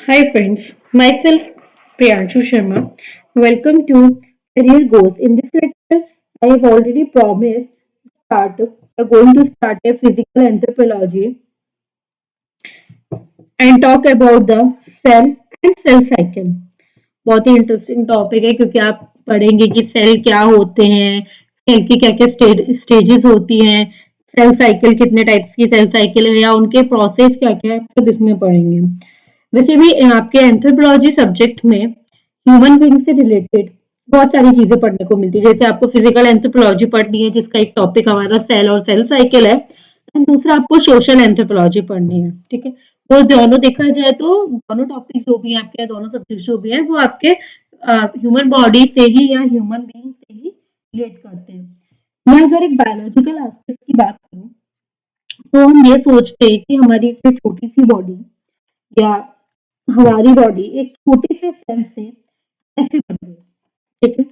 Hi friends, myself Priyanshu Sharma. Welcome to Career Goals. In this lecture, I have already promised going to start a physical anthropology and talk about the cell and cell cycle. बहुत ही interesting topic है क्योंकि आप पढ़ेंगे कि cell क्या होते हैं, cell की क्या क्या स्टेजेस होती हैं, सेल साइकिल कितने टाइप्स की सेल साइकिल है या उनके प्रोसेस क्या क्या है, सब इसमें पढ़ेंगे। वैसे भी आपके एंथ्रोपोलॉजी सब्जेक्ट में ह्यूमन बीइंग से रिलेटेड बहुत सारी चीजें पढ़ने को मिलती है। जैसे आपको फिजिकल एंथ्रोपोलॉजी पढ़नी है जिसका एक टॉपिक हमारा सेल और सेल साइकिल है, एंड दूसरा आपको सोशल एंथ्रोपोलॉजी पढ़नी है। ठीक है, वो दोनों देखा जाए तो दोनों टॉपिक जो भी है आपके, दोनों सब्जेक्ट जो भी है वो आपके ह्यूमन बॉडी से ही या ह्यूमन बीइंग से ही रिलेट करते हैं। मैं अगर एक बायोलॉजिकल एस्पेक्ट की बात करूं तो हम ये सोचते हैं कि हमारी एक छोटी सी बॉडी या हमारी बॉडी एक छोटे से सेल से कैसे बन गई। ठीक है,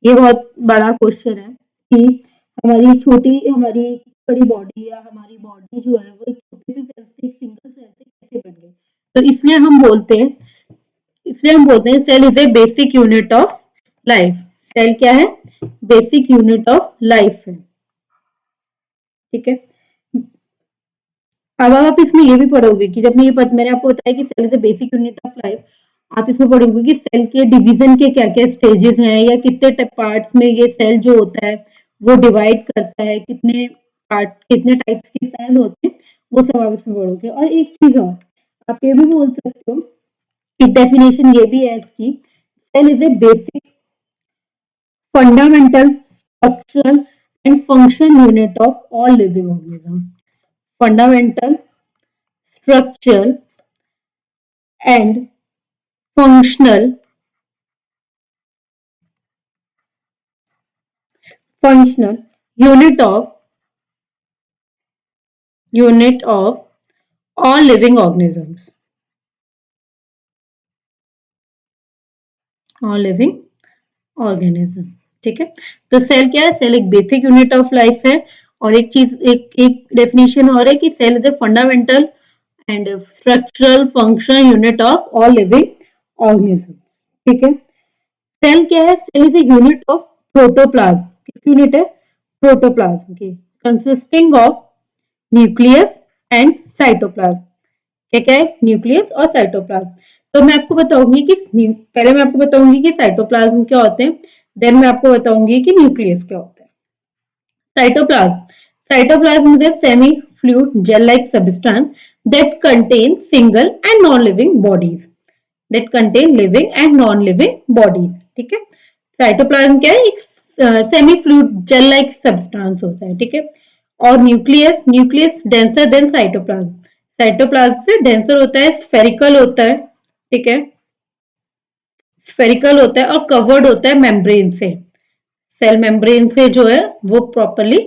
ये बहुत बड़ा क्वेश्चन है कि हमारी बड़ी बॉडी या हमारी बॉडी जो है वो एक छोटे से सेल से, एक सिंगल सेल से कैसे बन गई। तो इसलिए हम बोलते हैं cell is a basic unit of life. Cell क्या है? बेसिक यूनिट ऑफ लाइफ है। ठीक है, अब आप इसमें ये भी पढ़ोगे कि जब मैंने आपको बताया कि cell is the basic unit of life, आप इसमें पढ़ोगे कि सेल के डिवीजन के क्या क्या स्टेजेस हैं या कितने पार्ट्स में ये सेल जो होता है वो डिवाइड करता है, कितने टाइप्स के सेल होते हैं, वो सब आप इसमें पढ़ोगे। और एक चीज और आप ये भी बोल सकते हो, एक डेफिनेशन ये भी है इसकी, cell is a basic fundamental structural and function unit of all living organism. Fundamental, structural and functional unit of all living organisms, all living organism। ठीक है, तो सेल क्या है? सेल एक बेसिक यूनिट ऑफ लाइफ है। और एक चीज, एक डेफिनेशन और है कि cell is a fundamental and structural function unit of all living organism. ठीक है, सेल क्या है? Cell is a unit of protoplasm. किसकी यूनिट है? प्रोटोप्लाज्म की, consisting of nucleus and cytoplasm. क्या क्या है? न्यूक्लियस और साइटोप्लाज्म। तो मैं आपको बताऊंगी कि पहले मैं आपको बताऊंगी कि साइटोप्लाज्म क्या होते हैं, देन मैं आपको बताऊंगी कि न्यूक्लियस क्या होता है। Cytoplasm is a semi-fluid gel-like substance that contains single and non-living bodies. That contain living and non-living bodies. ठीक है, साइटोप्लाज्म क्या है? एक semi fluid gel like substance होता है। ठीक है, और nucleus denser then cytoplasm, cytoplasm से डेंसर होता है, स्फेरिकल होता है। ठीक है, स्फेरिकल होता है और कवर्ड होता है मेम्ब्रेन से। सेल मेम्ब्रेन से जो है वो प्रॉपरली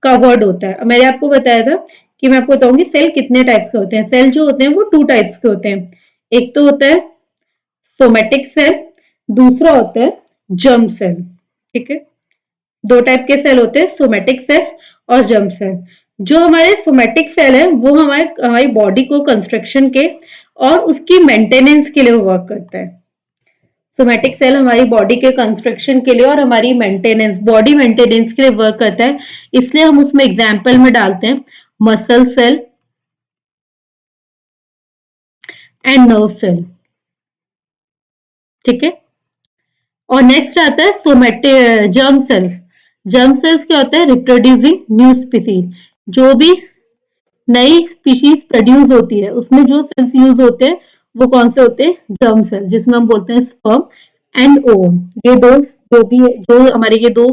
कवर्ड होता है। मैंने आपको बताया था कि मैं आपको बताऊंगी सेल कितने टाइप्स के होते हैं। सेल जो होते हैं वो टू टाइप्स के होते हैं। एक तो होता है सोमेटिक सेल, दूसरा होता है जर्म सेल। ठीक है, दो टाइप के सेल होते हैं, सोमेटिक सेल और जर्म सेल। जो हमारे सोमेटिक सेल है वो हमारी बॉडी को कंस्ट्रक्शन के और उसकी मेंटेनेंस के लिए वर्क करता है। सोमेटिक सेल हमारी बॉडी के कंस्ट्रक्शन के लिए और हमारी बॉडी मेंटेनेंस के लिए वर्क करता है। इसलिए हम उसमें एग्जाम्पल में डालते हैं muscle cell and nerve cell. ठीक है, और नेक्स्ट आता है somatic germ cells. Germ cells क्या होता है? Reproducing new species. जो भी नई स्पीशीज प्रोड्यूस होती है उसमें जो सेल्स यूज होते हैं वो कौन से होते हैं? जर्म सेल, जिसमें हम बोलते हैं स्पर्म एंड ओवम। ये दो जो भी जो हमारे ये दो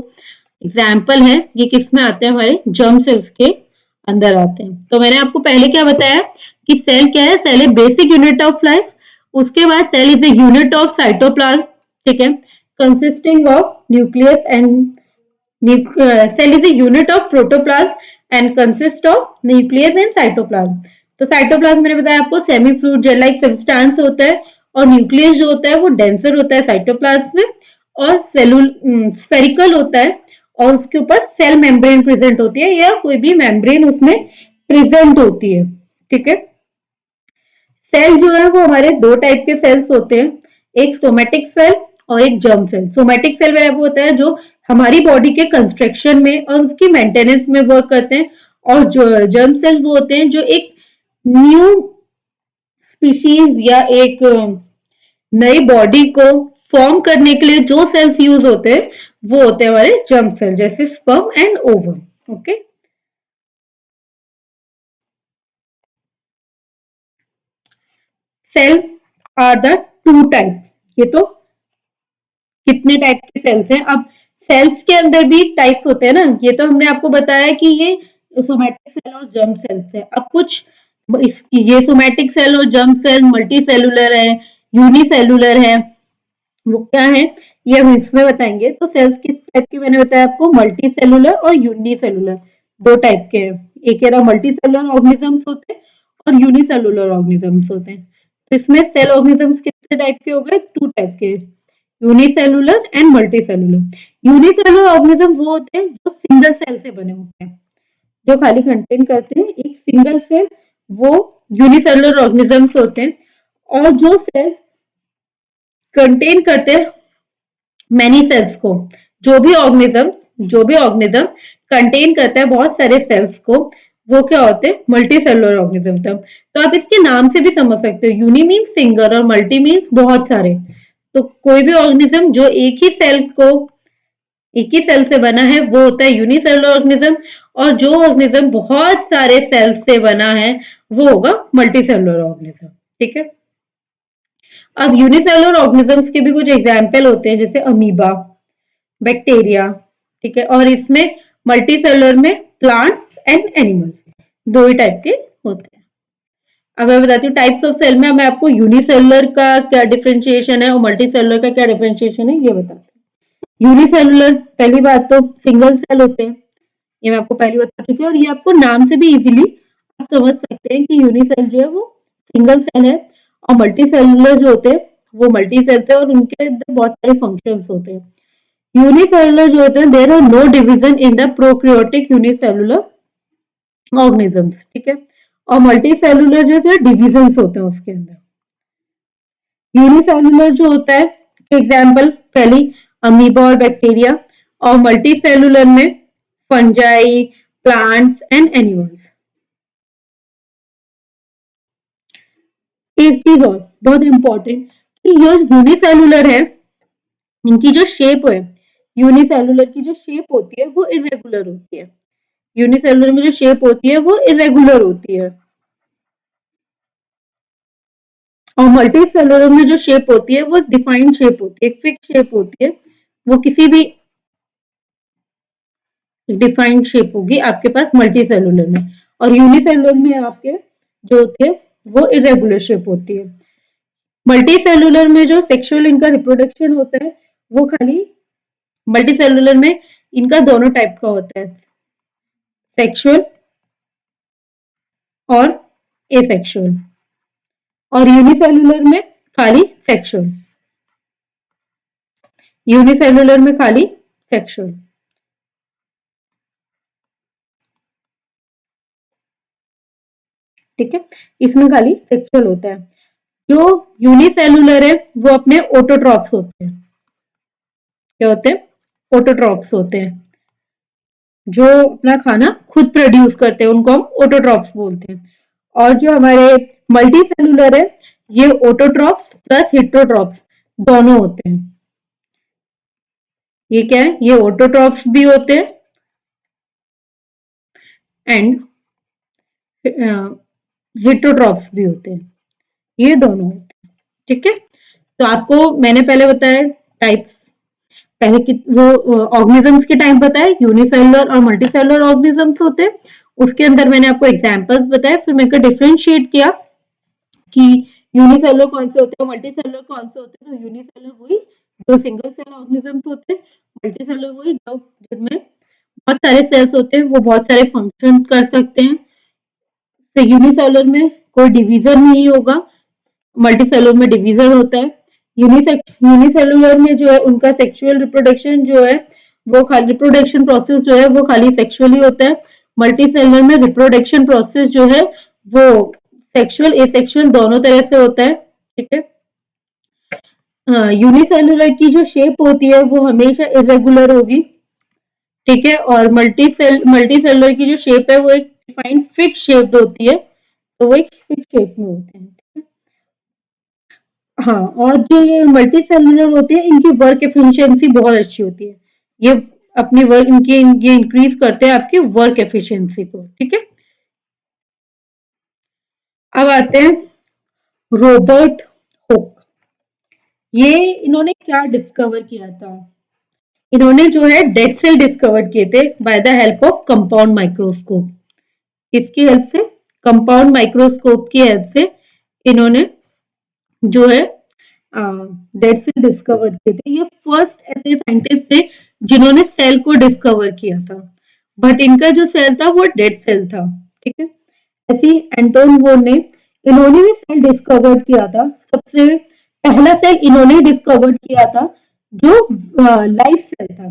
एग्जाम्पल हैं, ये किस में आते हैं? हमारे जर्म सेल्स के अंदर आते हैं। तो मैंने आपको पहले क्या बताया कि सेल क्या है? Cell a basic unit of life. उसके बाद cell is a unit of cytoplasm. ठीक है, consisting of nucleus and cell is a unit of protoplasm and consists of nucleus and cytoplasm। तो साइटोप्लाज्म मैंने बताया आपको semi fluid gel like substance होता है, और न्यूक्लियस जो होता है वो डेंसर होता है साइटोप्लाज्म में, और स्फेरिकल होता है, और उसके ऊपर सेल मेम्ब्रेन प्रेजेंट होती है या कोई भी मेम्ब्रेन उसमें प्रेजेंट होती है। ठीक है, सेल जो है वो हमारे दो टाइप के सेल्स होते हैं, एक सोमेटिक सेल और एक जर्म सेल। सोमेटिक सेल में वो होता है जो हमारी बॉडी के कंस्ट्रक्शन में और उसकी मेंटेनेंस में वर्क करते हैं, और जो जर्म सेल वो होते हैं जो एक न्यू स्पीशीज या एक नई बॉडी को फॉर्म करने के लिए जो सेल्स यूज होते हैं वो होते हैं हमारे जर्म सेल, जैसे sperm and ovum. Okay, cell are the two type. ये तो कितने टाइप के सेल्स हैं। अब सेल्स के अंदर भी टाइप्स होते हैं ना, ये तो हमने आपको बताया कि ये सोमैटिक सेल और जर्म सेल्स है। अब कुछ ये सोमैटिक सेल और जर्म सेल मल्टी सेलुलर है, यूनिसेलुलर है, वो क्या है ये हम इसमें बताएंगे। तो सेल्स किस टाइप के मैंने बताया आपको, मल्टी सेलुलर और यूनिसेलुलर, दो टाइप के हैं। एक है मल्टी सेलुलर ऑर्गेनिजम्स होते हैं और यूनिसेलुलर ऑर्गेनिजम्स होते हैं। तो इसमें सेल ऑर्गेनिजम्स कितने टाइप के हो गए, टू टाइप के, unicellular and multi cellular. Unicellular organism वो होते हैं जो सिंगल सेल से बने होते हैं, जो खाली कंटेन करते हैं एक सिंगल सेल, वो यूनिसेलुलर ऑर्गेनिजम्स होते हैं। और जो सेल कंटेन करते हैं मैनी सेल्स को, जो भी ऑर्गेनिज्म कंटेन करता है बहुत सारे सेल्स को, वो क्या होते हैं, मल्टी सेलुलर ऑर्गेनिज्म। तो आप इसके नाम से भी समझ सकते हो, यूनी मीन्स सिंगल और मल्टी मीन्स बहुत सारे। तो कोई भी ऑर्गेनिज्म जो एक ही सेल से बना है वो होता है यूनिसेलुलर ऑर्गेनिज्म, और जो ऑर्गेनिज्म बहुत सारे सेल से बना है वो होगा मल्टी सेलुलर ऑर्गेनिज्म। ठीक है, अब यूनिसेलुलर ऑर्गेनिजम्स के भी कुछ एग्जाम्पल होते हैं, जैसे अमीबा, बैक्टीरिया। ठीक है, और इसमें मल्टी सेलुलर में प्लांट्स एंड एनिमल्स, दो ही टाइप के होते हैं। अब मैं बताती हूँ टाइप्स ऑफ सेल में, मैं आपको यूनिसेलुलर का क्या डिफरेंशिएशन है और मल्टी सेलुलर का क्या डिफरेंशिएशन है ये बताती हूँ। यूनिसेलुलर, पहली बात तो सिंगल सेल होते हैं, ये मैं आपको पहले बता चुकी हूँ, और ये आपको नाम से भी इजीली आप समझ सकते हैं कि यूनिसेल जो है वो सिंगल सेल है, और मल्टी सेलुलर जो होते हैं वो मल्टी सेल्स है और उनके अंदर बहुत सारे फंक्शंस होते हैं। यूनिसेलुलर जो होते हैं there are no division in the prokaryotic unicellular organisms. ठीक है, और मल्टी सेलुलर जो है डिविजन्स होते हैं उसके अंदर। यूनिसेलुलर जो होता है, एग्जाम्पल पहली अमीबा और बैक्टीरिया, और मल्टी सेलुलर में फंजाई, प्लांट्स एंड एनिमल्स। एक चीज और बहुत इंपॉर्टेंट, कि ये यूनिसेलुलर है, इनकी जो शेप है, यूनिसेलुलर की जो शेप होती है वो इरेगुलर होती है। यूनिसेलुलर में जो शेप होती है वो इरेगुलर होती है, और मल्टी सेलुलर में जो शेप होती है वो डिफाइंड शेप होती है, एक फिक्स शेप होती है, वो किसी भी डिफाइंड शेप होगी आपके पास मल्टी सेलुलर में, और यूनिसेलुलर में आपके जो होती है वो इरेगुलर शेप होती है। मल्टी सेलुलर में जो सेक्सुअल इनका रिप्रोडक्शन होता है वो खाली, मल्टी सेलुलर में इनका दोनों टाइप का होता है, सेक्सुअल और एसेक्सुअल, और यूनिसेलुलर में खाली सेक्सुअल, यूनिसेलुलर में खाली सेक्सुअल। ठीक है, इसमें खाली सेक्सुअल होता है। जो यूनिसेलुलर है वो अपने ऑटोट्रॉप्स होते हैं। क्या होते हैं, ऑटोट्रॉप्स होते हैं, जो अपना खाना खुद प्रोड्यूस करते हैं, उनको हम ऑटोट्रॉप्स बोलते हैं। और जो हमारे मल्टी सेलुलर है, ये ऑटोट्रॉप्स प्लस हिट्रोट्रॉप्स दोनों होते हैं। ये क्या है, ये ऑटोट्रॉप्स भी होते हैं एंड हिट्रोट्रॉप्स भी होते हैं, ये दोनों होते हैं। ठीक है, तो आपको मैंने पहले बताया टाइप्स, पहले कि वो ऑर्गेनिजम्स के टाइप बताए, यूनिसेलुलर और मल्टीसेलुलर ऑर्गेनिजम्स होते हैं, उसके अंदर मैंने आपको एग्जांपल्स बताए, फिर मैंने डिफरेंशिएट किया कि यूनिसेलुलर कौन से होते हैं, मल्टीसेलुलर कौन से होते हैं। तो यूनिसेलुलर वही जो सिंगल सेल ऑर्गेनिजम्स होते हैं, मल्टीसेलुलर वही जो जिनमें बहुत सारे सेल्स होते हैं, वो बहुत सारे फंक्शन कर सकते हैं। तो यूनिसेलुलर में कोई डिवीजन नहीं होगा, मल्टीसेलुलर में डिवीजन होता है। यूनिसेलुलर में जो है उनका सेक्सुअल रिप्रोडक्शन जो है वो खाली, रिप्रोडक्शन प्रोसेस जो है वो खाली सेक्सुअली होता है। मल्टीसेलुलर में रिप्रोडक्शन प्रोसेस जो है वो सेक्सुअल एसेक्सुअल दोनों तरह से होता है, ठीक है। यूनिसेलुलर की जो शेप होती है वो हमेशा इरेगुलर होगी, ठीक है। और मल्टीसेलुलर की जो शेप है वो एक डिफाइंड फिक्स शेप होती है, तो वो एक फिक्स शेप में होते हैं, ठीक है। हाँ, और जो ये मल्टी सेलुलर होते हैं इनकी वर्क एफिशिएंसी बहुत अच्छी होती है। ये अपनी वर्क इनकी ये इंक्रीज करते हैं आपकी वर्क एफिशिएंसी को, ठीक है। अब आते हैं रॉबर्ट हुक। ये इन्होंने क्या डिस्कवर किया था? इन्होंने जो है डेड सेल डिस्कवर किए थे by the help of compound microscope. किसकी हेल्प से? कंपाउंड माइक्रोस्कोप की हेल्प से इन्होंने जो है डेड सेल डिस्कवर किए थे। ये फर्स्ट ऐसे साइंटिस्ट थे जिन्होंने सेल को डिस्कवर किया था, बट इनका जो सेल था वो डेड सेल था, ठीक है। ऐसे ही एंटोन वोन ने इन्होंने भी सेल डिस्कवर किया था। सबसे पहला सेल इन्होंने डिस्कवर किया था जो लाइफ सेल था।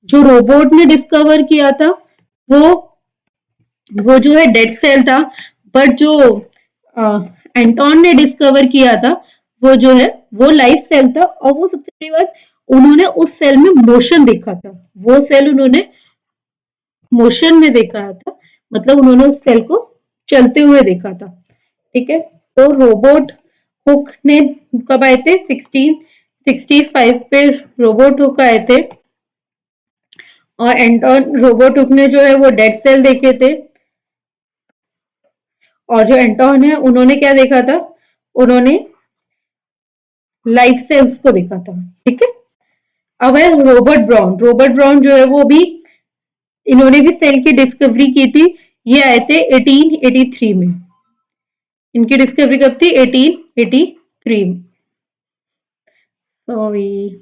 जो रोबोट ने डिस्कवर किया था वो वो जो है डेड सेल था, बट जो एंटोन ने डिस्कवर किया था वो जो है वो लाइफ सेल था। और वो सबसे बड़ी बात, उन्होंने उस सेल में मोशन देखा था। वो सेल उन्होंने मोशन में देखा था, मतलब उन्होंने उस सेल को चलते हुए देखा था, ठीक है। तो रोबोट हुक ने कब आए थे? 1665 पे रोबोट हुक आए थे। और एंटोन रोबोट हुक ने जो है वो डेड सेल देखे थे। और जो एंटोन है उन्होंने क्या देखा था? उन्होंने लाइफ सेल्स को देखा था, ठीक है। अब है रॉबर्ट ब्राउन। रॉबर्ट ब्राउन जो है वो भी इन्होंने भी सेल की डिस्कवरी की थी। ये आए थे 1883 में। इनकी डिस्कवरी कब थी? 1883 में। सॉरी,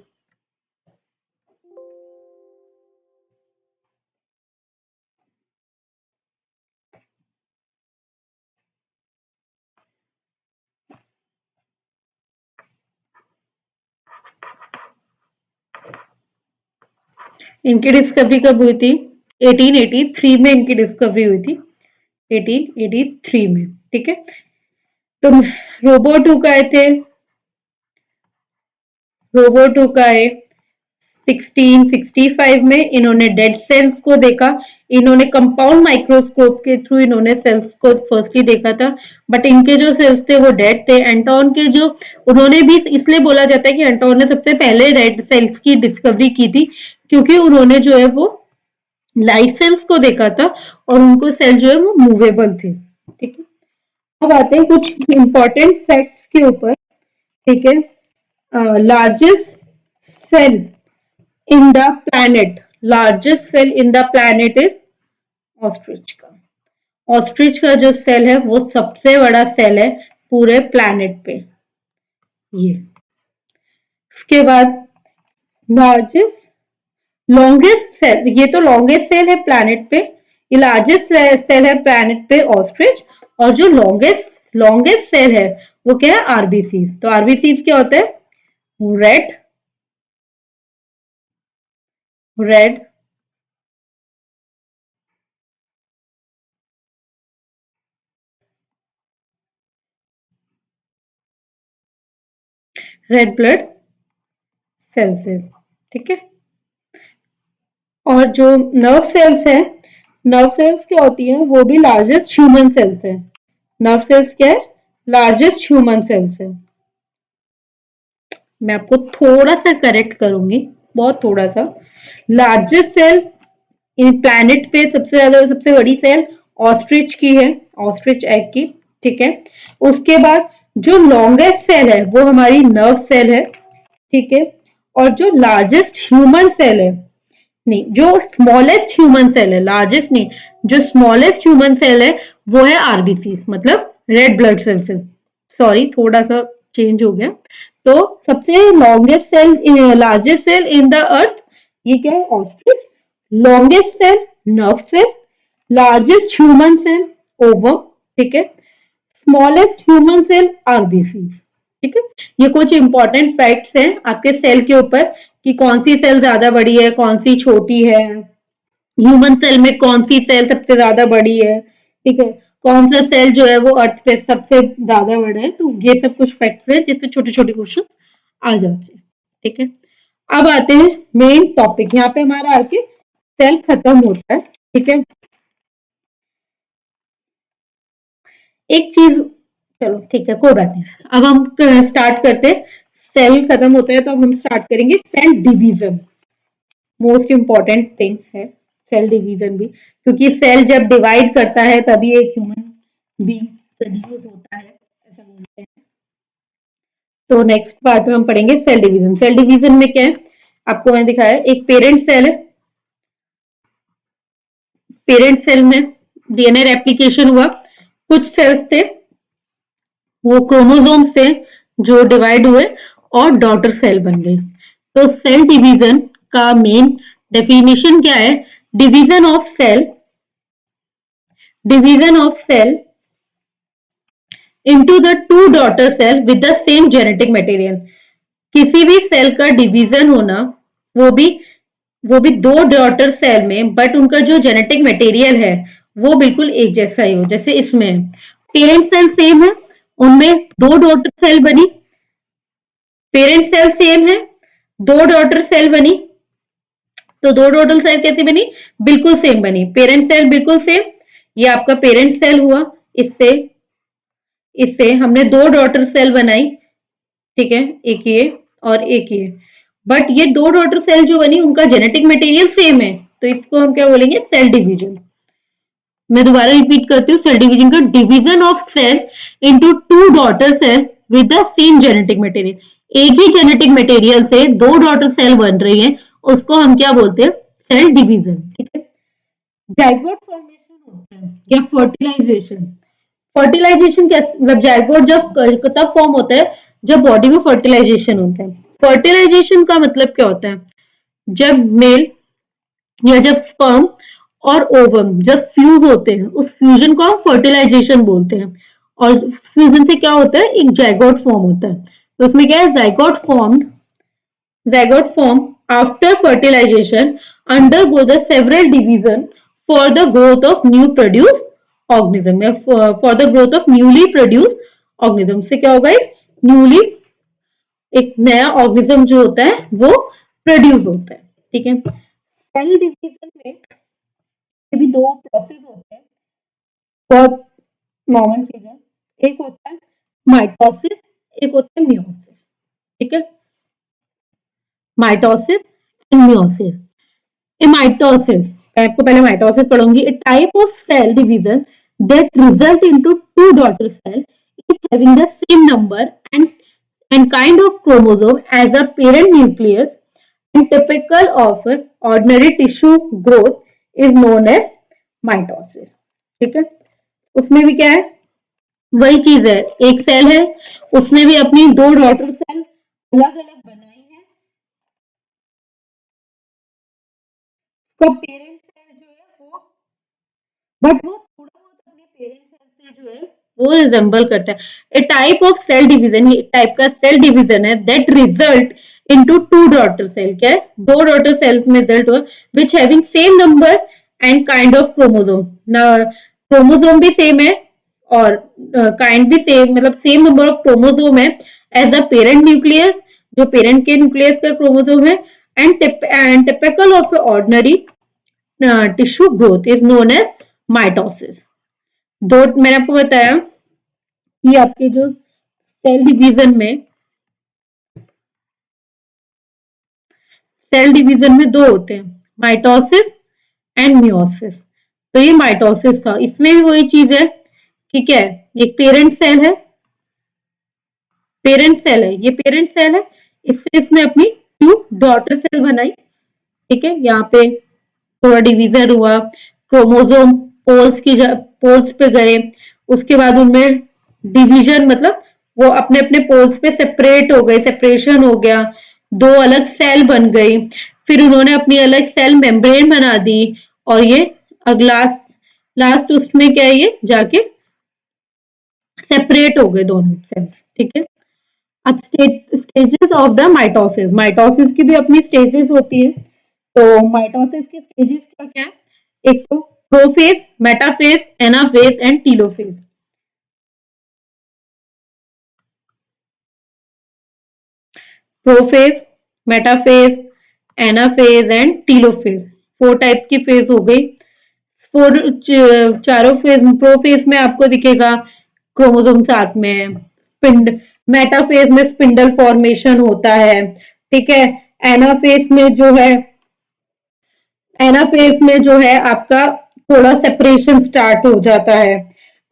इनकी डिस्कवरी कब हुई थी? 1883 में इनकी डिस्कवरी हुई थी, 1883 में, ठीक है। तो रोबोट हुक आए थे। रोबोट हुक आए 1665 में। इन्होंने डेड सेल्स को देखा। इन्होंने कंपाउंड माइक्रोस्कोप के थ्रू इन्होंने सेल्स को फर्स्टली देखा था, बट इनके जो सेल्स थे वो डेड थे। एंटोन के जो उन्होंने भी इसलिए बोला जाता है कि एंटोन ने सबसे पहले डेड सेल्स की डिस्कवरी की थी, क्योंकि उन्होंने जो है वो लाइफ सेल्स को देखा था और उनको सेल जो है वो मूवेबल थे, ठीक है। अब आते हैं कुछ इंपॉर्टेंट फैक्ट्स के ऊपर, ठीक है। Largest cell in the planet, largest cell in the planet is ostrich का। ऑस्ट्रिच का जो सेल है वो सबसे बड़ा सेल है पूरे प्लैनेट पे। ये उसके बाद लार्जेस्ट लॉन्गेस्ट सेल, ये तो लॉन्गेस्ट सेल है प्लैनेट पे। ये लार्जेस्ट सेल है प्लैनेट पे ऑस्ट्रिच। और जो लॉन्गेस्ट लॉन्गेस्ट सेल है वो क्या है? आरबीसीज। तो आरबीसीज क्या होता है? Red red red blood cells है, ठीक है। और जो नर्व सेल्स है, नर्व सेल्स क्या होती है? वो भी लार्जेस्ट ह्यूमन सेल्स है। नर्व सेल्स क्या है? लार्जेस्ट ह्यूमन सेल्स है। मैं आपको थोड़ा सा करेक्ट करूंगी, बहुत थोड़ा सा। लार्जेस्ट सेल इन प्लैनेट पे सबसे ज्यादा सबसे बड़ी सेल ऑस्ट्रिच की है, ऑस्ट्रिच एग की, ठीक है। उसके बाद जो लॉन्गेस्ट सेल है वो हमारी नर्व सेल है, ठीक है। और जो लार्जेस्ट ह्यूमन सेल है, नहीं, जो स्मॉलेस्ट ह्यूमन सेल है, लार्जेस्ट नहीं, जो स्मॉलेस्ट ह्यूमन सेल है वो है आरबीसी, मतलब रेड ब्लड सेल्स। सॉरी, थोड़ा सा चेंज हो गया। तो सबसे longest cell, largest cell in the earth, ये क्या है? Ostrich. Longest cell nerve cell. Largest human cell ovum, ठीक है। स्मॉलेस्ट ह्यूमन सेल आरबीसी, ठीक है। ये कुछ इंपॉर्टेंट फैक्ट्स हैं आपके सेल के ऊपर कि कौन सी सेल ज्यादा बड़ी है, कौन सी छोटी है, ह्यूमन सेल में कौन सी सेल सबसे ज्यादा बड़ी है, ठीक है। कौन सा सेल जो है वो अर्थ पे सबसे ज्यादा बड़ा है। तो ये सब कुछ फैक्ट्स है जिसपे छोटे छोटे क्वेश्चन आ जाते हैं। ठीक है, अब आते हैं मेन टॉपिक। यहाँ पे हमारा आके सेल खत्म होता है। ठीक है, एक चीज, चलो ठीक है कोई बात नहीं, अब हम स्टार्ट करते हैं। सेल खत्म होता है तो अब हम स्टार्ट करेंगे cell division. Most important thing है सेल डिवीजन भी, क्योंकि सेल जब डिवाइड करता है तभी एक ह्यूमन बीइंग प्रोड्यूस होता है, ऐसा बोलते हैं। तो नेक्स्ट पार्ट में हम पढ़ेंगे सेल डिवीजन। सेल डिवीजन में क्या है, आपको मैंने दिखाया, एक पेरेंट सेल है। पेरेंट सेल में डीएनए रेप्लिकेशन हुआ, कुछ सेल्स थे वो क्रोमोसोम से जो डिवाइड हुए और डॉटर सेल बन गई। तो सेल डिवीजन का मेन डेफिनेशन क्या है, division of cell, division of cell into the two daughter cell with the same genetic material। किसी भी सेल का डिवीजन होना, वो भी वो भी दो डॉटर सेल में, बट उनका जो जेनेटिक मटेरियल है वो बिल्कुल एक जैसा ही हो। जैसे इसमें पेरेंट सेल सेम है, उनमें दो डॉटर सेल बनी, पेरेंट सेल सेम है, दो डॉटर सेल बनी। तो दो डॉटर सेल कैसी बनी, बिल्कुल सेम बनी। पेरेंट सेल बिल्कुल सेम, ये आपका पेरेंट सेल हुआ, इससे इससे हमने दो डॉटर सेल बनाई। ठीक है, एक ये और एक ये, बट ये दो डॉटर सेल जो बनी उनका जेनेटिक मटेरियल सेम है, तो इसको हम क्या बोलेंगे, सेल डिवीजन। मैं दोबारा रिपीट करती हूँ, सेल डिवीजन का division of cell into two daughter cell with the same genetic material. एक ही जेनेटिक मटेरियल से दो डॉटर सेल बन रही है, उसको हम क्या बोलते हैं, सेल डिवीजन। ठीक है, जाइगोट फॉर्मेशन होता है या फर्टिलाइजेशन। फर्टिलाइजेशन क्या मतलब, जाइगोट जब तब फॉर्म होता है जब बॉडी में फर्टिलाइजेशन होता है। फर्टिलाइजेशन का मतलब क्या होता है, जब मेल या जब स्पर्म और ओवम जब फ्यूज होते हैं, उस फ्यूजन को हम फर्टिलाइजेशन बोलते हैं। और फ्यूजन से क्या होता है, एक जाइगोट फॉर्म होता है। तो उसमें क्या है, zygote form after fertilization undergo the several division for the growth of new produced organism, या for the growth of newly produced organism। से क्या होगा, एक न्यूली, एक नया ऑर्गेनिज्म जो होता है वो प्रोड्यूस होता है। ठीक है, सेल डिवीजन में भी दो प्रोसेस होते हैं, बहुत नॉर्मल चीज है। एक होता है माइटोसिस, एक होता है मियोसिस। ठीक है, माइटोसिस एंड मियोसिस। माइटोसिस, मैं आपको पहले माइटोसिस पढ़ूंगी। A type of cell division that result into two daughter cell each having the same number and kind of chromosome as a parent nucleus and typical of ordinary tissue growth is known as mitosis। ठीक है, उसमें भी क्या है, वही चीज है, एक सेल है, उसने भी अपनी दो डॉटर सेल अलग अलग बनाई है। तो पेरेंट सेल जो है वो, बट वो थोड़ा बहुत अपने पेरेंट सेल से जो है वो रिजेंबल करता है। A type of cell division, ये एक टाइप का सेल डिवीजन है that result into two daughter cell. क्या है, दो डॉटर सेल्स में रिजल्ट हुआ which having same number and kind of chromosome. ना क्रोमोसोम भी सेम है और काइंड भी सेम, मतलब सेम नंबर ऑफ क्रोमोसोम है एज अ पेरेंट न्यूक्लियस, जो पेरेंट के न्यूक्लियस का क्रोमोसोम है। And typical of ordinary tissue growth is known as mitosis. दो मैंने आपको बताया कि आपके जो सेल डिवीजन में दो होते हैं, माइटोसिस एंड मियोसिस। तो ये माइटोसिस था, इसमें भी वही चीज है कि क्या है, एक पेरेंट सेल है, ये पेरेंट सेल है, इससे इसने अपनी टू डॉटर सेल बनाई। ठीक है, यहाँ पे थोड़ा डिवीजन हुआ, क्रोमोसोम पोल्स पे गए, उसके बाद उनमें डिवीजन मतलब वो अपने अपने पोल्स पे सेपरेट हो गए, सेपरेशन हो गया, दो अलग सेल बन गई। फिर उन्होंने अपनी अलग सेल मेम्ब्रेन बना दी, और ये अगला लास्ट उसमें क्या है, ये जाके सेपरेट हो गए दोनों सेल। ठीक है, अब stages of the mitosis, mitosis की भी अपनी स्टेजेस होती है। तो माइटोसिस के स्टेजेस का क्या है, एक तो prophase, metaphase, anaphase and telophase. Prophase, metaphase, anaphase and telophase, 4 types की फेज हो गई। फोर चारों फेज, प्रोफेज में आपको दिखेगा क्रोमोसोम साथ में है, स्पिंड मेटाफेज में स्पिंडल फॉर्मेशन होता है, ठीक है। एनाफेज में जो है, एनाफेज में जो है आपका थोड़ा सेपरेशन स्टार्ट हो जाता है,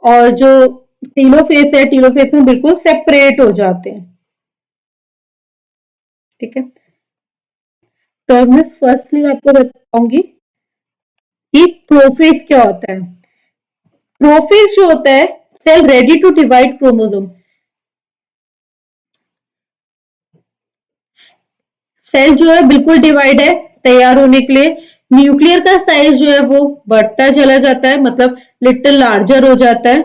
और जो टीलोफेज है, टीलोफेज में बिल्कुल सेपरेट हो जाते हैं, ठीक है। तो अब मैं फर्स्टली आपको बताऊंगी कि प्रोफेज क्या होता है। प्रोफेज जो होता है, cell ready to divide chromosome. Cell जो है बिल्कुल डिवाइड है, तैयार होने के लिए। न्यूक्लियर का साइज जो है वो बढ़ता चला जाता है, मतलब लिटिल लार्जर हो जाता है।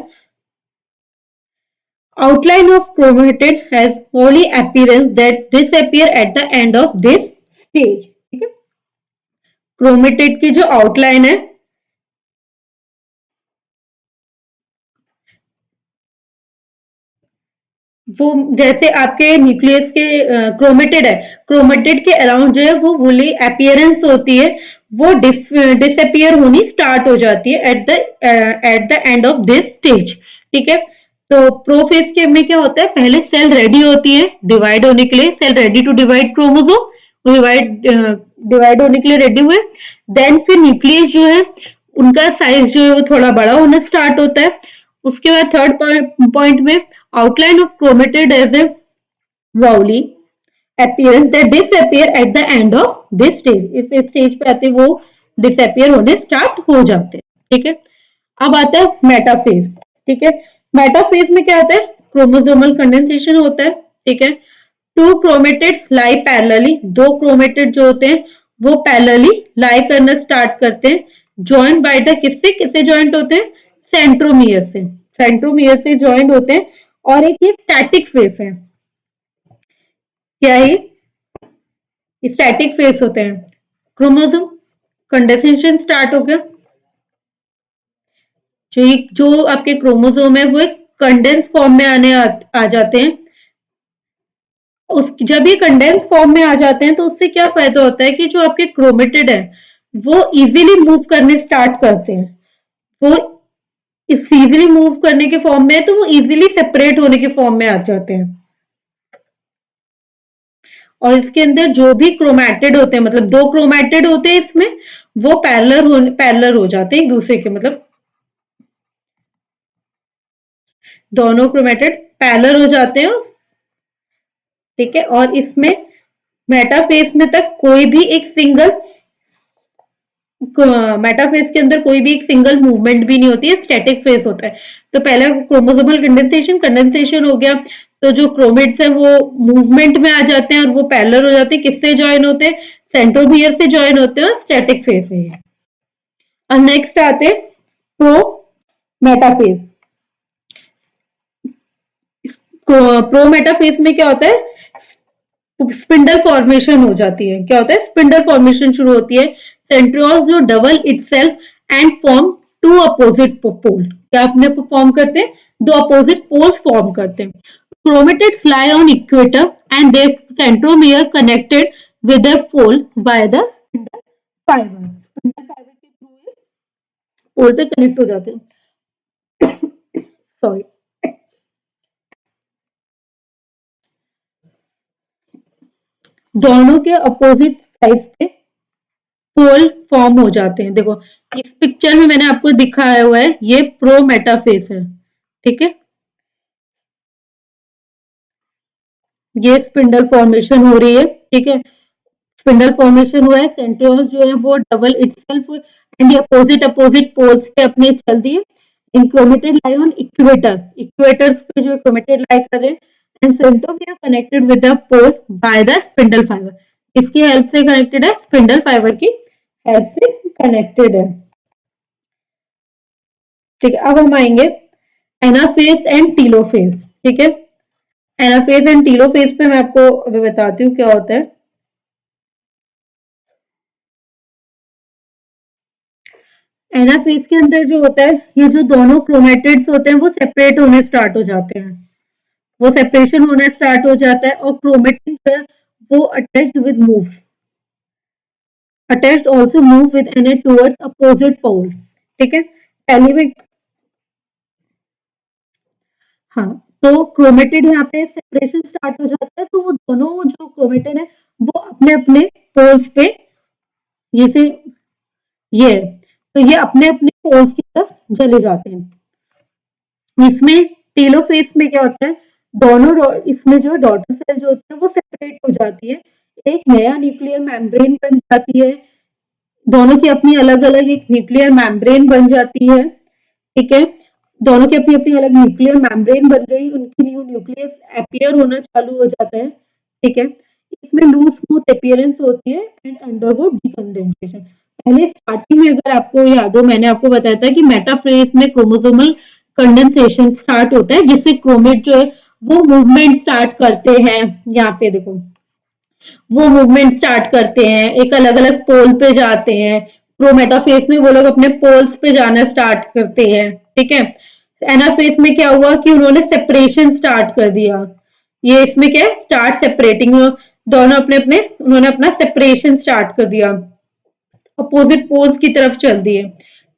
Outline of chromatid has only appearance that disappear at the end of this stage, ठीक है। क्रोमेटिड की जो आउटलाइन है, वो जैसे आपके न्यूक्लियस के क्रोमेटिड है, क्रोमेटिड के अराउंड जो है वो वुली अपीयरेंस होती है, वो डिसअपियर होनी स्टार्ट हो जाती है at the end of this stage, ठीक है। तो प्रोफेज के में क्या होता है, पहले सेल रेडी होती है डिवाइड होने के लिए, cell ready to divide chromosome, divide होने के लिए रेडी हुए। देन फिर न्यूक्लियस जो है उनका साइज जो है वो थोड़ा बड़ा होना स्टार्ट होता है। उसके बाद थर्ड पॉइंट में outline of chromatid as a woolly appearance that disappear at the end of this stage, इस स्टेज पे आते वो डिसअपियर होने स्टार्ट हो जाते हैं, ठीक है। अब आता है मेटाफेज, ठीक है। मेटाफेज में क्या होता है, क्रोमोसोमल कंडेंसेशन होता है, ठीक है। टू क्रोमेटिड्स लाई पैरेलली, दो क्रोमेटिड जो होते हैं वो पैरेलली लाई करना स्टार्ट करते हैं। ज्वाइंट बाय द, किससे किससे ज्वाइंट होते हैं, सेंट्रोमियर से, सेंट्रोमियर से ज्वाइंट होते हैं। और एक ये स्टैटिक फेज है, क्या है, स्टैटिक फेज होते हैं। क्रोमोसोम कंडेंसेशन स्टार्ट हो गया, जो आपके क्रोमोसोम है वो एक कंडेंस फॉर्म में आ जाते हैं। उस जब ये कंडेंस फॉर्म में आ जाते हैं तो उससे क्या फायदा होता है कि जो आपके क्रोमेटिड है वो इजीली मूव करने स्टार्ट करते हैं। वो इस इजीली मूव करने के फॉर्म में है तो वो इजीली सेपरेट होने के फॉर्म में आ जाते हैं। और इसके अंदर जो भी क्रोमैटिड होते हैं, मतलब दो क्रोमैटिड होते हैं इसमें, वो पैरेलल हो जाते हैं एक दूसरे के, मतलब दोनों क्रोमैटिड पैरेलल हो जाते हैं, ठीक है। और इसमें मेटाफेज में तक कोई भी एक सिंगल, मेटाफेज के अंदर कोई भी एक सिंगल मूवमेंट भी नहीं होती है, स्टैटिक फेज होता है। तो पहले क्रोमोसोमल कंडेंसेशन, कंडेंसेशन हो गया तो जो क्रोमेट्स है वो मूवमेंट में आ जाते हैं और वो पैरेलल हो जाते हैं, किससे ज्वाइन होते हैं, सेंट्रोमियर से ज्वाइन होते हैं, और स्टैटिक फेज है। और नेक्स्ट आते हैं प्रो मेटाफेज। प्रो मेटाफेज में क्या होता है, स्पिंडल फॉर्मेशन हो जाती है। क्या होता है, स्पिंडल फॉर्मेशन शुरू होती है। सेंट्रियोल्स जो double itself and form two opposite pole, क्या अपने फॉर्म करते हैं, दो अपोजिट पोल्स फॉर्म करते हैं। Chromatids lie on equator and their centromere connected with their pole by the spindle fiber, spindle fibre के थ्रू पोल पे कनेक्ट हो जाते हैं, सॉरी। दोनों के अपोजिट साइड्स पे पोल फॉर्म हो जाते हैं। देखो इस पिक्चर में मैंने आपको दिखाया हुआ है, ये प्रो मेटाफेज है, ठीक है। ये स्पिंडल फॉर्मेशन हो रही है, ठीक है। स्पिंडल फॉर्मेशन हुआ है, सेंट्रियोल्स जो है वो double itself and opposite opposite poles पे अपने चल दिए। इन chromatid lie on equator, equators पे जो क्रोमेटिड लाई कर रहे हैं, and centromere connected with the pole by the spindle fibre. इसकी हेल्प से कनेक्टेड है, स्पिंडल फाइबर की हेल्प से कनेक्टेड है, ठीक है। अब हम आएंगे एनाफेज एंड टीलोफेज, ठीक है। एनाफेज एंड टीलोफेज पे मैं आपको अभी बताती हूँ क्या होता है। एनाफेज के अंदर जो होता है, ये जो दोनों क्रोमेटिड्स होते हैं वो सेपरेट होने स्टार्ट हो जाते हैं, वो सेपरेशन होना स्टार्ट हो जाता है और क्रोमेटिन जो है वो attached with moves, attached also move with an towards opposite pole, ठीक है। पहले में हाँ, तो क्रोमेटिड यहाँ पे सेपरेशन स्टार्ट हो जाता है, तो वो दोनों जो क्रोमेटिन है वो अपने अपने पोल्स पे ये से ये तो ये अपने अपने पोल्स की तरफ चले जाते हैं। इसमें टेलोफेज में क्या होता है, दोनों इसमें जो डॉटर सेल जो होती है वो सेपरेट हो जाती है, एक नया न्यूक्लियर मेम्ब्रेन बन जाती है, दोनों की अपनी अलग अलग एक न्यूक्लियर मेम्ब्रेन बन जाती है, ठीक है। दोनों की अपनी अपनी अलग न्यूक्लियर मेम्ब्रेन बन गई, उनकी न्यू न्यूक्लियस अपीयर होना चालू हो जाता है, ठीक है। इसमें लूज स्मूथ अपीयरेंस होती है एंड अंडरगो डीकंडेंसेशन। पहले स्टार्टिंग में अगर आपको याद हो, मैंने आपको बताया था कि मेटाफेज में क्रोमोसोमल कंडेंसेशन स्टार्ट होता है, जिससे क्रोमेट जो है वो मूवमेंट स्टार्ट करते हैं। यहाँ पे देखो, वो मूवमेंट स्टार्ट करते हैं, एक अलग अलग पोल पे जाते हैं, प्रोमेटाफेज में वो लोग अपने पोल्स पे जाना स्टार्ट करते हैं, ठीक है। एनाफेज में क्या हुआ कि उन्होंने सेपरेशन स्टार्ट कर दिया, ये इसमें क्या है, स्टार्ट सेपरेटिंग, दोनों अपने अपने उन्होंने अपना सेपरेशन स्टार्ट कर दिया, अपोजिट पोल्स की तरफ चल दिए,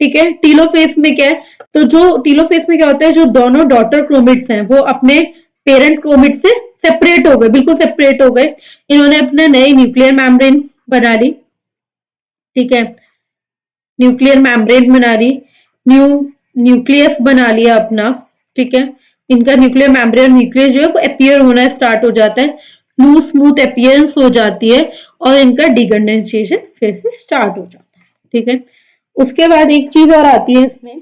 ठीक है। टीलोफेज में क्या है, तो जो टीलोफेज में क्या होता है, जो दोनों डॉटर क्रोमेट्स हैं वो अपने पेरेंट क्रोमेट से सेपरेट हो गए, बिल्कुल सेपरेट हो गए, इन्होंने अपने नए न्यूक्लियर मेम्ब्रेन बना ली, ठीक है, न्यूक्लियर मेम्ब्रेन बना ली, न्यू न्यूक्लियस बना लिया अपना, ठीक है। इनका न्यूक्लियर मेम्ब्रेन न्यूक्लियस जो है वो अपीयर होना स्टार्ट हो जाता है, लूज स्मूथ अपीयरेंस हो जाती है और इनका डिकंडेंसेशन फिर से स्टार्ट हो जाता है, ठीक है। उसके बाद एक चीज और आती है इसमें,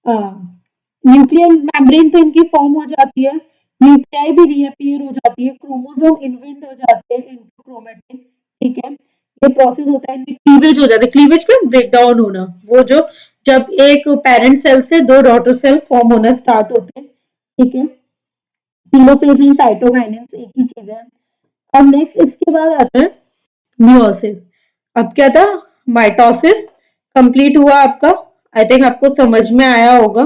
न्यूक्लियर मेम्ब्रेन तो इनकी फॉर्म हो जाती है, न्यूक्लियाई भी रीअपीयर हो जाती है, क्रोमोसोम इन्वेंट हो जाते हैं इनटू क्रोमेटिन, ठीक है। ये प्रोसेस होता है, इनमें क्लीवेज हो जाता है, क्लीवेज का ब्रेक डाउन होना, वो जो जब एक पेरेंट सेल से दो डॉटर सेल फॉर्म होना स्टार्ट होते हैं, ठीक है। टेलोफेज एंड साइटोकाइनेसिस एक ही चीज है। अब नेक्स्ट इसके बाद आता है मियोसिस। अब क्या था, माइटोसिस कंप्लीट हुआ आपका, आई थिंक आपको समझ में आया होगा,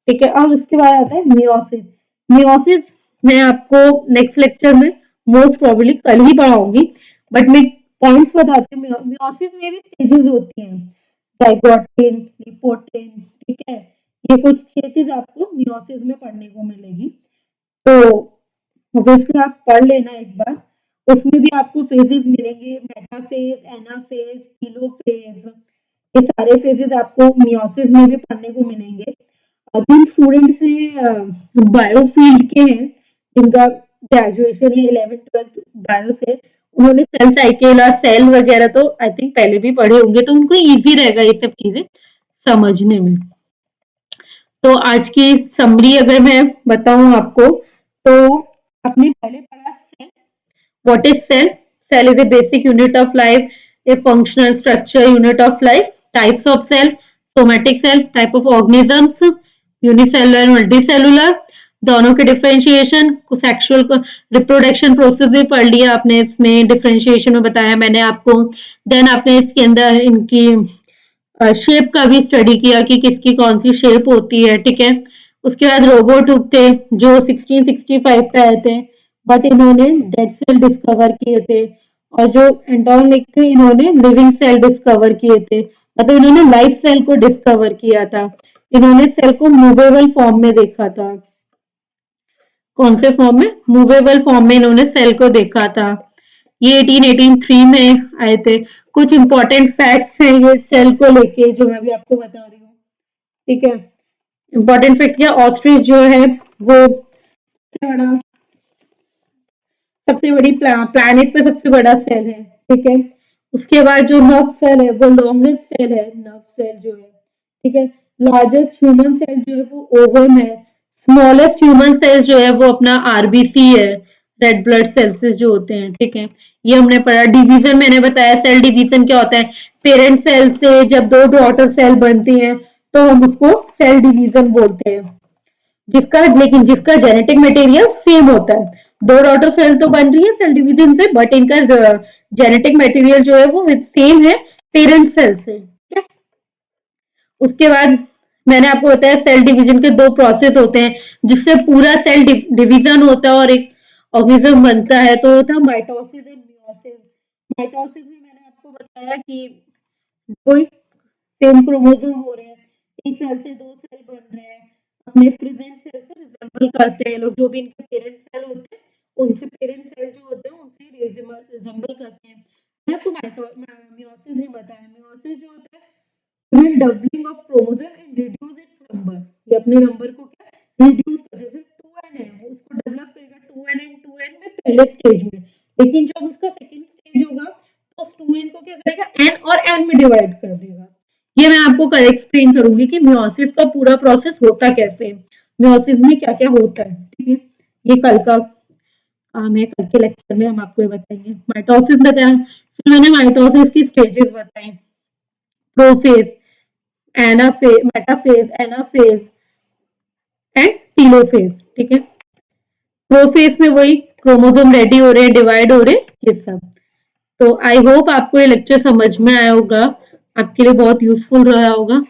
ठीक है। अब इसके बाद आता है मियोसिस। मियोसिस मैं आपको नेक्स्ट लेक्चर में मोस्ट प्रोबेबली कल ही पढ़ाऊंगी, बट मैं पॉइंट्स बताती हूँ। मियोसिस में भी स्टेजेस होती हैं, जाइगोटिन, लिपोटिन, ठीक है। ये कुछ स्टेजेस आपको मियोसिस में पढ़ने को मिलेगी, तो ऑब्वियसली आप पढ़ लेना एक बार, उसमें भी आपको फेजेस मिलेंगे, मेटाफेज, एनाफेज, टेलोफेज, ये सारे फेजेस आपको मियोसिस में भी पढ़ने को मिलेंगे। जिन स्टूडेंट्स ने बायोफील्ड के हैं, जिनका ग्रेजुएशन या 11th 12th बायो से, उन्होंने सेल साइकिल और सेल वगैरह तो आई थिंक पहले भी पढ़े होंगे, तो उनको इजी रहेगा ये सब चीजें समझने में। तो आज की समरी अगर मैं बताऊं आपको, तो आपने पहले पढ़ा है what is cell. Cell is a basic unit of life, a functional structure unit of life. Types of cell, somatic cell, type of organisms, unicellular, multicellular, दोनों के डिफरेंशिएशन, सेक्सुअल रिप्रोडक्शन प्रोसेस भी पढ़ लिया आपने, इसमें डिफरेंशिएशन में बताया मैंने आपको। देन आपने इसके अंदर इनकी शेप का भी स्टडी किया कि किसकी कौन सी शेप होती है, ठीक है। उसके बाद रोबोट थे जो 1665 पे आए थे, बट इन्होंने डेड सेल डिस्कवर किए थे, और जो एंटोनिक थे इन्होंने लिविंग सेल डिस्कवर किए थे, मतलब इन्होंने लाइफ सेल को डिस्कवर किया था, इन्होंने सेल को मूवेबल फॉर्म में देखा था। कौन से फॉर्म में, मूवेबल फॉर्म में इन्होंने सेल को देखा था। ये 1883 में आए थे। कुछ इंपॉर्टेंट फैक्ट्स हैं ये सेल को लेके जो मैं भी आपको बता रही हूँ, ठीक है। इंपॉर्टेंट फैक्ट क्या, ऑस्ट्रिच जो है वो सबसे बड़ी प्लैनेट पे सबसे बड़ा सेल है, ठीक है। उसके बाद जो नर्व सेल है वो लॉन्गेस्ट सेल है, नर्व सेल जो है, ठीक है। लार्जेस्ट ह्यूमन सेल जो है वो ओवम है, स्मॉलेस्ट ह्यूमन सेल जो है वो अपना आरबीसी है, रेड ब्लड सेल्स जो होते हैं, ठीक है। ये हमने पढ़ा। डिवीजन मैंने बताया, सेल डिवीजन क्या होता है, पेरेंट सेल से जब दो डॉटर सेल बनती हैं तो हम उसको सेल डिवीजन बोलते हैं, जिसका जेनेटिक मटेरियल सेम होता है। दो डॉटर सेल तो बन रही है सेल डिवीजन से, बट इनका जेनेटिक मटेरियल जो है वो सेम है पेरेंट सेल से, ठीक है। उसके बाद मैंने आपको बताया सेल डिवीजन के 2 प्रोसेस होते हैं, जिससे पूरा सेल डिवीजन होता है और एक ऑर्गेनिज्म बनता है, तो होता है माइटोसिस एंड मियोसिस। माइटोसिस में मैंने आपको बताया कि कोई सेम क्रोमोसोम हो रहे हैं, एक सेल से 2 सेल बन रहे हैं, अपने प्रेजेंट सेल से रिजेंबल करते हैं लोग, जो भी इनके पेरेंट सेल होते हैं, उनसे पेरेंट सेल जो होते हैं उनसे रिजेंबल करते हैं। मैंने आपको मियोसिस ही बताया, मियोसिस जो होता है prevent doubling of chromosome and reduce its number। ये अपने नंबर को क्या रिड्यूस कर, जैसे 2n है वो उसको डेवलप करेगा 2n एंड 2n में पहले स्टेज में, लेकिन जब उसका सेकंड स्टेज होगा तो उस 2n को क्या करेगा n और n में डिवाइड कर देगा। ये मैं आपको कल एक्सप्लेन करूंगी कि मियोसिस का पूरा प्रोसेस होता कैसे है, मियोसिस में क्या क्या होता है, ठीक है। ये कल का काम है, कल के लेक्चर में हम आपको ये बताएंगे। माइटोसिस बताया, फिर मैंने माइटोसिस की स्टेजेस बताई, prophase, anaphase, metaphase, anaphase and telophase, ठीक है। प्रोफेज में वही क्रोमोसोम रेडी हो रहे हैं, डिवाइड हो रहे हैं, ये सब। तो आई होप आपको ये लेक्चर समझ में आया होगा, आपके लिए बहुत यूजफुल रहा होगा।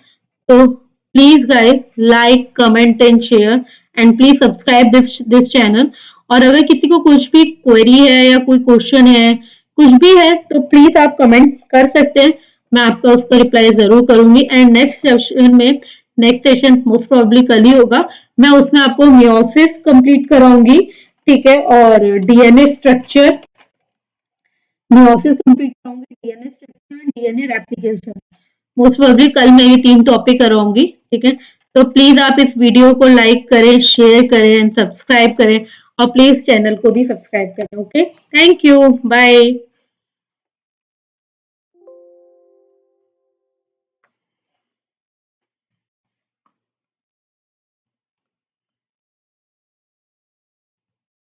तो please guys like comment and share and please subscribe this channel. और अगर किसी को कुछ भी क्वेरी है या कोई क्वेश्चन है, कुछ भी है, तो प्लीज आप कमेंट कर सकते हैं, मैं आपका उसका रिप्लाई जरूर करूंगी। And next session most probably कल ही होगा, मैं उसमें आपको मियोसिस कंप्लीट कराऊंगी, ठीक है, और डीएनए स्ट्रक्चर, मियोसिस कंप्लीट कराऊंगी, DNA structure, DNA replication. Most probably कल मैं ये 3 टॉपिक कराऊंगी, ठीक है। तो प्लीज आप इस वीडियो को लाइक करें, शेयर करें एंड सब्सक्राइब करें, और प्लीज चैनल को भी सब्सक्राइब करें। Okay, thank you, bye.